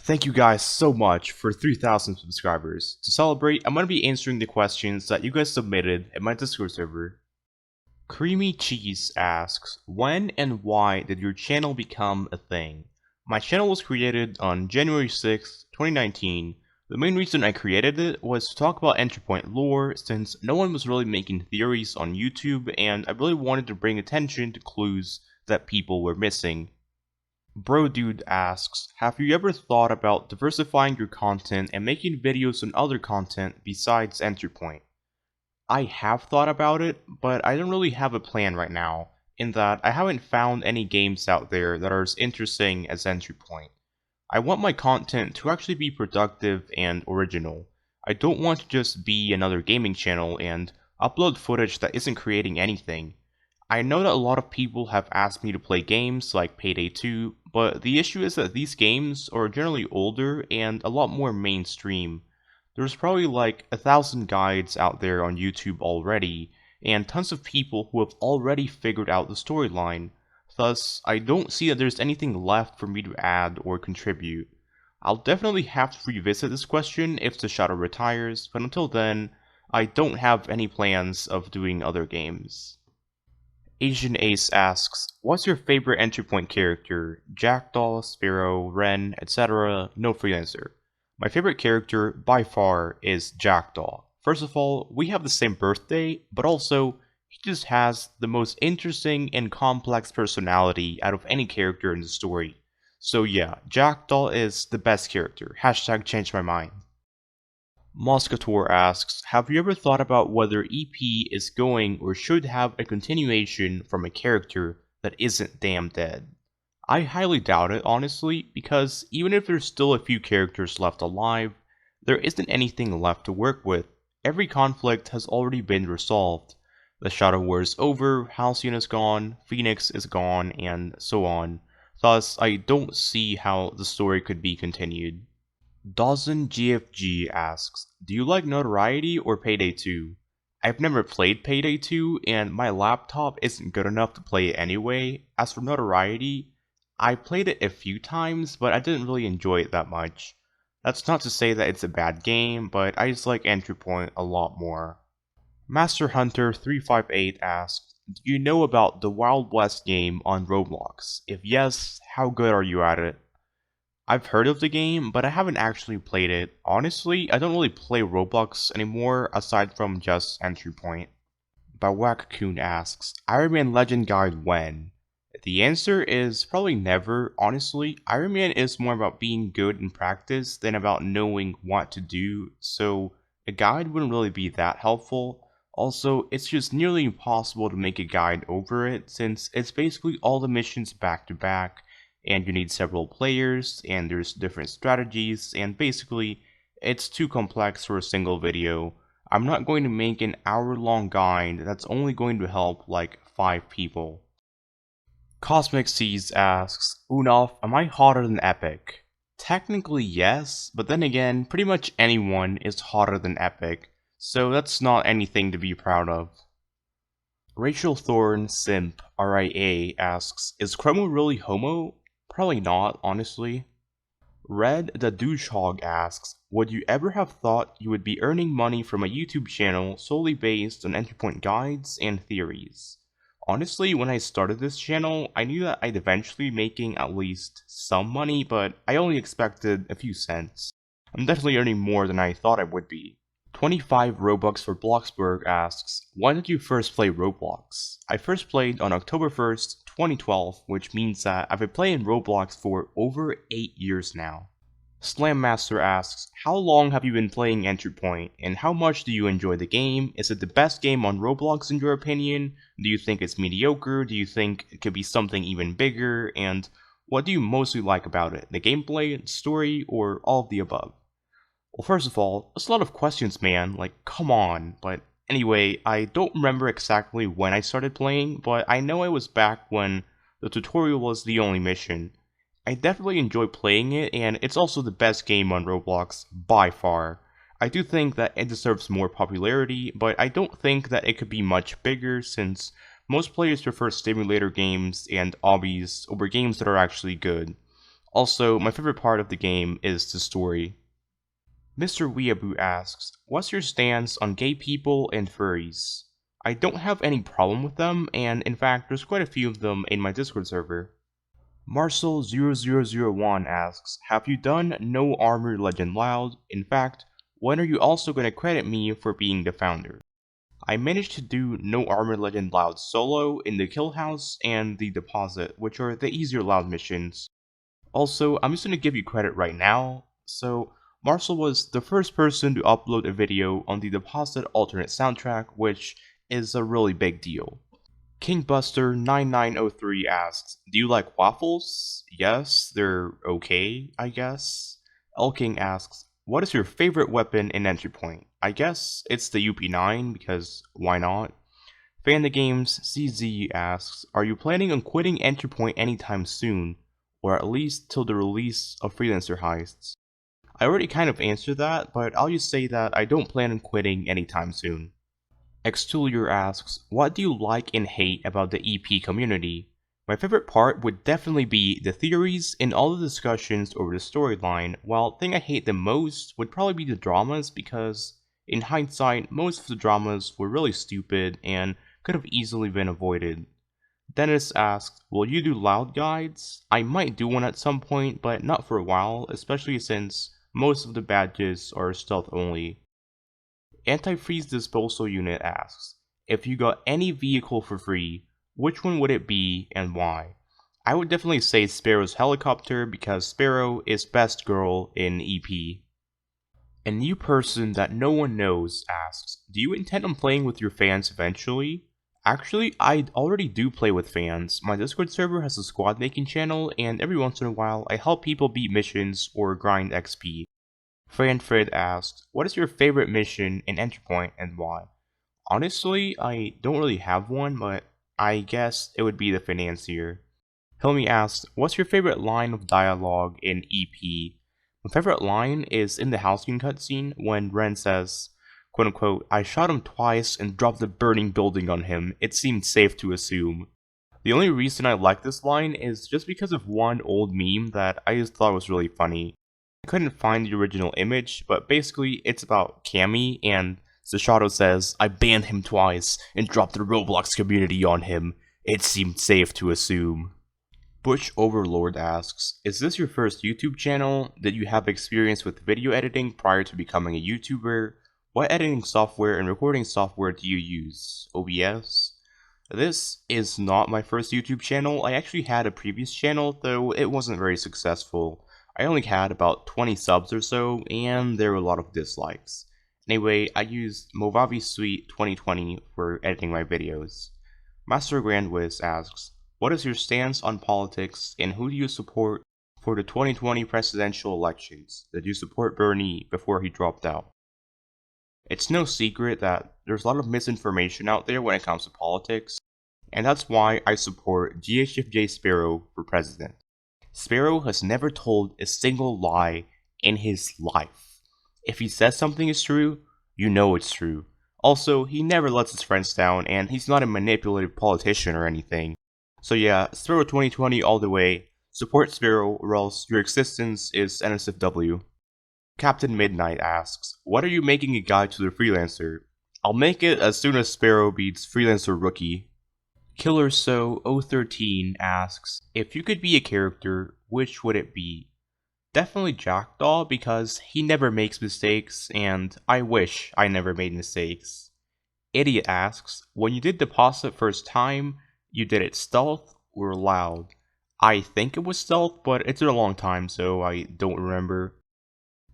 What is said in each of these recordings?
Thank you guys so much for 3,000 subscribers. To celebrate, I'm going to be answering the questions that you guys submitted in my Discord server. Creamy Cheese asks, when and why did your channel become a thing? My channel was created on January 6th, 2019. The main reason I created it was to talk about Entry Point lore, since no one was really making theories on YouTube, and I really wanted to bring attention to clues that people were missing. Bro Dude asks, have you ever thought about diversifying your content and making videos on other content besides Entry Point? I have thought about it, but I don't really have a plan right now, in that I haven't found any games out there that are as interesting as Entry Point. I want my content to actually be productive and original. I don't want to just be another gaming channel and upload footage that isn't creating anything. I know that a lot of people have asked me to play games like Payday 2, but the issue is that these games are generally older and a lot more mainstream. There's probably like 1,000 guides out there on YouTube already, and tons of people who have already figured out the storyline. Thus, I don't see that there's anything left for me to add or contribute. I'll definitely have to revisit this question if the shadow retires, but until then, I don't have any plans of doing other games. Asian Ace asks, what's your favorite Entry Point character? Jackdaw, Sparrow, Wren, etc. No free answer. My favorite character, by far, is Jackdaw. First of all, we have the same birthday, but also, he just has the most interesting and complex personality out of any character in the story. So yeah, Jackdaw is the best character. Hashtag change my mind. Moscator asks, have you ever thought about whether EP is going or should have a continuation from a character that isn't damn dead? I highly doubt it, honestly, because even if there's still a few characters left alive, there isn't anything left to work with. Every conflict has already been resolved. The Shadow War is over, Halcyon is gone, Phoenix is gone, and so on. Thus, I don't see how the story could be continued. Dawson GFG asks, do you like Notoriety or Payday 2? I've never played Payday 2, and my laptop isn't good enough to play it anyway. As for Notoriety, I played it a few times, but I didn't really enjoy it that much. That's not to say that it's a bad game, but I just like Entry Point a lot more. Master Hunter 358 asks, do you know about the Wild West game on Roblox? If yes, how good are you at it? I've heard of the game, but I haven't actually played it. Honestly, I don't really play Roblox anymore aside from just Entry Point. Bawak-kun asks, Iron Man Legend Guide when? The answer is probably never. Honestly, Iron Man is more about being good in practice than about knowing what to do, so a guide wouldn't really be that helpful. Also, it's just nearly impossible to make a guide over it since it's basically all the missions back to back, and you need several players, and there's different strategies, and basically, it's too complex for a single video. I'm not going to make an hour-long guide that's only going to help like 5 people. Cosmic Seas asks, Unoff, am I hotter than Epic? Technically yes, but then again, pretty much anyone is hotter than Epic, so that's not anything to be proud of. Rachel Thorne Simp RIA asks, is Chromo really homo? Probably not, honestly. Red the Douchehog asks, would you ever have thought you would be earning money from a YouTube channel solely based on entry point guides and theories? Honestly, when I started this channel, I knew that I'd eventually be making at least some money, but I only expected a few cents. I'm definitely earning more than I thought I would be. 25 Robux for Bloxburg asks, when did you first play Roblox? I first played on October 1st, 2012, which means that I've been playing Roblox for over 8 years now. Slam Master asks, how long have you been playing Entry Point, and how much do you enjoy the game? Is it the best game on Roblox in your opinion? Do you think it's mediocre? Do you think it could be something even bigger? And what do you mostly like about it? The gameplay, the story, or all of the above? Well, first of all, that's a lot of questions, man, like, come on, but anyway, I don't remember exactly when I started playing, but I know it was back when the tutorial was the only mission. I definitely enjoy playing it, and it's also the best game on Roblox, by far. I do think that it deserves more popularity, but I don't think that it could be much bigger since most players prefer simulator games and obbies over games that are actually good. Also, my favorite part of the game is the story. Mr. Weeaboo asks, what's your stance on gay people and furries? I don't have any problem with them, and in fact, there's quite a few of them in my Discord server. Marcel0001 asks, have you done No Armor Legend Loud? In fact, when are you also going to credit me for being the founder? I managed to do No Armor Legend Loud solo in the Kill House and the Deposit, which are the easier Loud missions. Also, I'm just going to give you credit right now. So, Marcel was the first person to upload a video on the Deposit alternate soundtrack, which is a really big deal. KingBuster9903 asks, do you like waffles? Yes, they're okay, I guess. Elking asks, what is your favorite weapon in Entry Point? I guess it's the UP9, because why not? Fan the Games CZ asks, are you planning on quitting Entry Point anytime soon? Or at least till the release of Freelancer Heists? I already kind of answered that, but I'll just say that I don't plan on quitting anytime soon. Extulier asks, what do you like and hate about the EP community? My favorite part would definitely be the theories and all the discussions over the storyline, while the thing I hate the most would probably be the dramas because, in hindsight, most of the dramas were really stupid and could have easily been avoided. Dennis asks, will you do loud guides? I might do one at some point, but not for a while, especially since most of the badges are stealth only. Antifreeze Disposal Unit asks, if you got any vehicle for free, which one would it be and why? I would definitely say Sparrow's helicopter because Sparrow is best girl in EP. A new person that no one knows asks, do you intend on playing with your fans eventually? Actually, I already do play with fans. My Discord server has a squad making channel, and every once in a while I help people beat missions or grind XP. Franfred asked, what is your favorite mission in Entry Point and why? Honestly, I don't really have one, but I guess it would be the Financier. Hilmy asked, what's your favorite line of dialogue in EP? My favorite line is in the Halcyon cutscene when Ren says, quote unquote, I shot him twice and dropped a burning building on him. It seemed safe to assume. The only reason I like this line is just because of one old meme that I just thought was really funny. I couldn't find the original image, but basically it's about Cammy and Sashato says, I banned him twice and dropped the Roblox community on him. It seemed safe to assume. Butch Overlord asks, is this your first YouTube channel? Did you have experience with video editing prior to becoming a YouTuber? What editing software and recording software do you use? OBS? This is not my first YouTube channel. I actually had a previous channel, though it wasn't very successful. I only had about 20 subs or so, and there were a lot of dislikes. Anyway, I used Movavi Suite 2020 for editing my videos. Master Grandwiz asks, what is your stance on politics and who do you support for the 2020 presidential elections? Did you support Bernie before he dropped out? It's no secret that there's a lot of misinformation out there when it comes to politics, and that's why I support GHFJ Sparrow for president. Sparrow has never told a single lie in his life. If he says something is true, you know it's true. Also, he never lets his friends down, and he's not a manipulative politician or anything. So yeah, Sparrow 2020 all the way. Support Sparrow or else your existence is NSFW. Captain Midnight asks, what are you making a guide to the Freelancer? I'll make it as soon as Sparrow beats Freelancer Rookie. Killer So 013 asks, if you could be a character, which would it be? Definitely Jackdaw because he never makes mistakes and I wish I never made mistakes. Idiot asks, when you did Deposit first time, you did it stealth or loud? I think it was stealth, but it's been a long time so I don't remember.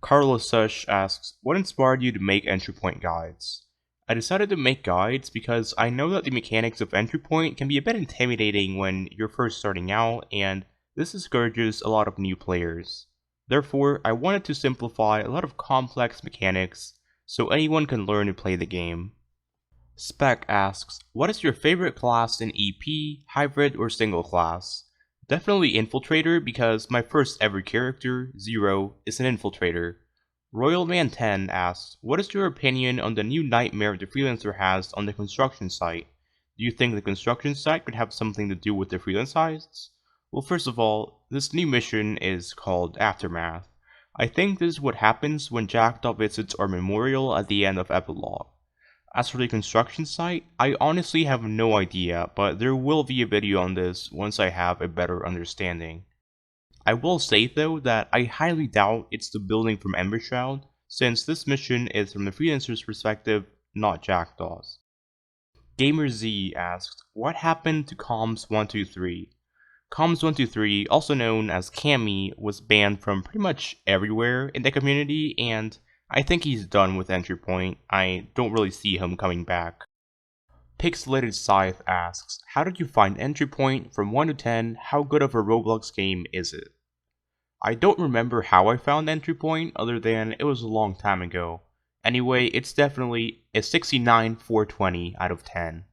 Carlos Sush asks, what inspired you to make entry point guides? I decided to make guides because I know that the mechanics of entry point can be a bit intimidating when you're first starting out, and this discourages a lot of new players. Therefore, I wanted to simplify a lot of complex mechanics so anyone can learn to play the game. Spec asks, what is your favorite class in EP, hybrid, or single class? Definitely Infiltrator because my first ever character, Zero, is an Infiltrator. RoyalMan10 asks, what is your opinion on the new nightmare the Freelancer has on the construction site? Do you think the construction site could have something to do with the freelance heists? Well, first of all, this new mission is called Aftermath. I think this is what happens when Jackdaw visits our memorial at the end of Epilogue. As for the construction site, I honestly have no idea, but there will be a video on this once I have a better understanding. I will say though that I highly doubt it's the building from Embershroud, since this mission is from the freelancer's perspective, not Jackdaw's. GamerZ asked, what happened to Comms123? Comms123, also known as Cammy, was banned from pretty much everywhere in the community, and I think he's done with Entry Point. I don't really see him coming back. Pixelated Scythe asks, how did you find Entry Point? From 1 to 10, how good of a Roblox game is it? I don't remember how I found Entry Point, other than it was a long time ago. Anyway, it's definitely a 69/420 out of 10.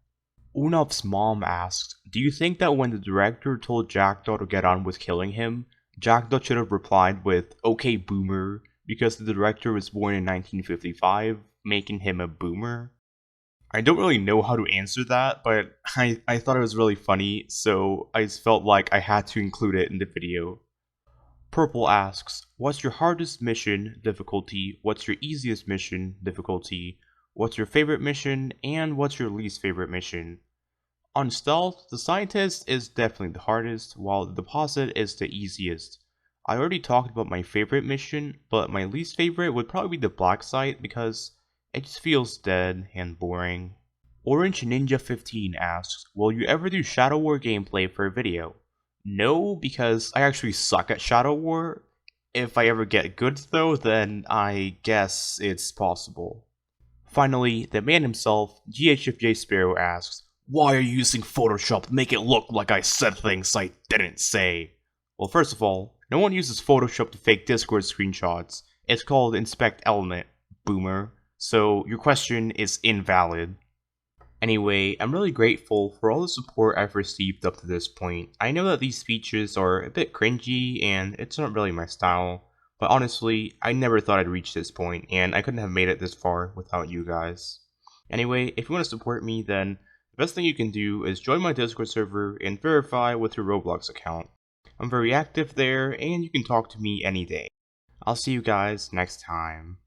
Unof's mom asked, do you think that when the director told Jackdaw to get on with killing him, Jackdaw should have replied with, okay boomer, because the director was born in 1955, making him a boomer? I don't really know how to answer that, but I thought it was really funny, so I just felt like I had to include it in the video. Purple asks, what's your hardest mission difficulty, what's your easiest mission difficulty, what's your favorite mission, and what's your least favorite mission? On stealth, the scientist is definitely the hardest, while the deposit is the easiest. I already talked about my favorite mission, but my least favorite would probably be the black site because it just feels dead and boring. Orange Ninja 15 asks, will you ever do Shadow War gameplay for a video? No, because I actually suck at Shadow War. If I ever get good though, then I guess it's possible. Finally, the man himself, GHFJ Sparrow asks, why are you using Photoshop to make it look like I said things I didn't say? Well, first of all, no one uses Photoshop to fake Discord screenshots. It's called Inspect Element, boomer. So your question is invalid. Anyway, I'm really grateful for all the support I've received up to this point. I know that these speeches are a bit cringy and it's not really my style, but honestly, I never thought I'd reach this point and I couldn't have made it this far without you guys. Anyway, if you want to support me, then the best thing you can do is join my Discord server and verify with your Roblox account. I'm very active there and you can talk to me any day. I'll see you guys next time.